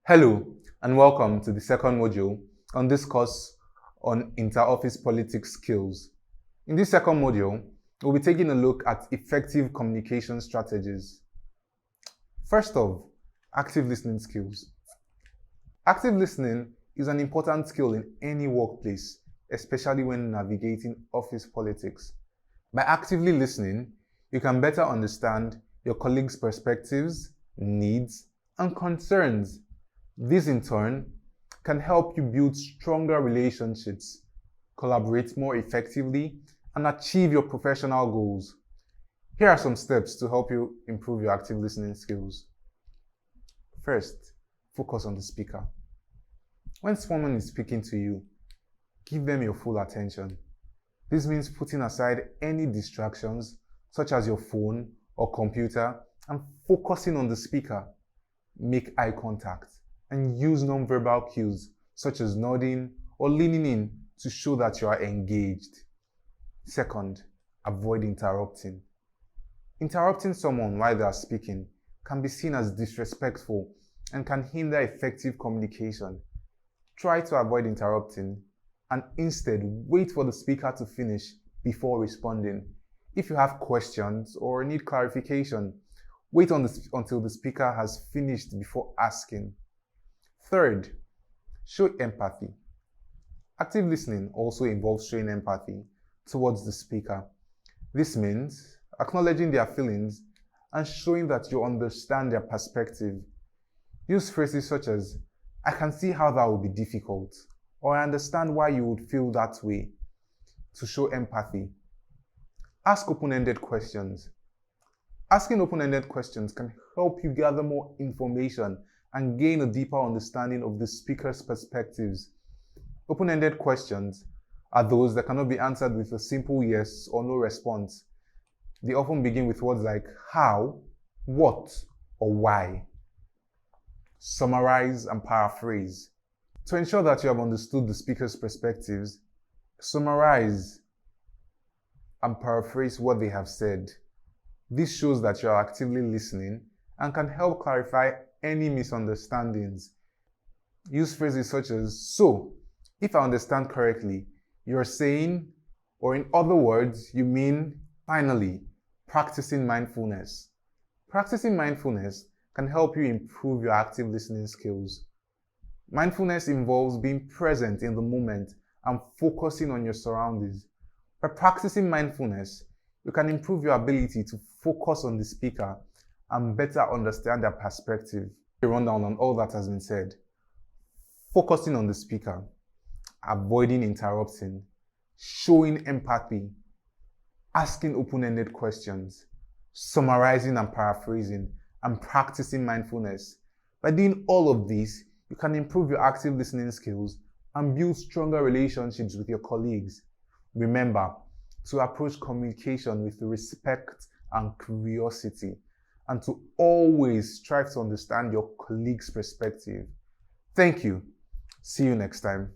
Hello and welcome to the second module on this course on Interoffice politics skills. In this second module, we'll be taking a look at effective communication strategies. First off, active listening skills. Active listening is an important skill in any workplace, especially when navigating office politics. By actively listening, you can better understand your colleagues' perspectives, needs, and concerns. This in turn can help you build stronger relationships, collaborate more effectively, and achieve your professional goals. Here are some steps to help you improve your active listening skills. First, focus on the speaker. When someone is speaking to you, give them your full attention. This means putting aside any distractions, such as your phone or computer, and focusing on the speaker. Make eye contact and use nonverbal cues such as nodding or leaning in to show that you are engaged. Second, avoid interrupting. Interrupting someone while they are speaking can be seen as disrespectful and can hinder effective communication. Try to avoid interrupting and instead wait for the speaker to finish before responding. If you have questions or need clarification, wait until the speaker has finished before asking. Third, show empathy. Active listening also involves showing empathy towards the speaker. This means acknowledging their feelings and showing that you understand their perspective. Use phrases such as, "I can see how that would be difficult," or "I understand why you would feel that way," to show empathy. Ask open-ended questions. Asking open-ended questions can help you gather more information and gain a deeper understanding of the speaker's perspectives. Open-ended questions are those that cannot be answered with a simple yes or no response. They often begin with words like how, what, or why. Summarize and paraphrase. To ensure that you have understood the speaker's perspectives, summarize and paraphrase what they have said. This shows that you are actively listening and can help clarify any misunderstandings. Use phrases such as, "So, if I understand correctly, you're saying," or in other words, you mean. Finally, practicing mindfulness. Practicing mindfulness can help you improve your active listening skills. Mindfulness involves being present in the moment and focusing on your surroundings. By practicing mindfulness, you can improve your ability to focus on the speaker and better understand their perspective. A rundown on all that has been said. Focusing on the speaker, avoiding interrupting, showing empathy, asking open-ended questions, summarizing and paraphrasing, and practicing mindfulness. By doing all of these, you can improve your active listening skills and build stronger relationships with your colleagues. Remember to approach communication with respect and curiosity, and to always strive to understand your colleague's perspective. Thank you. See you next time.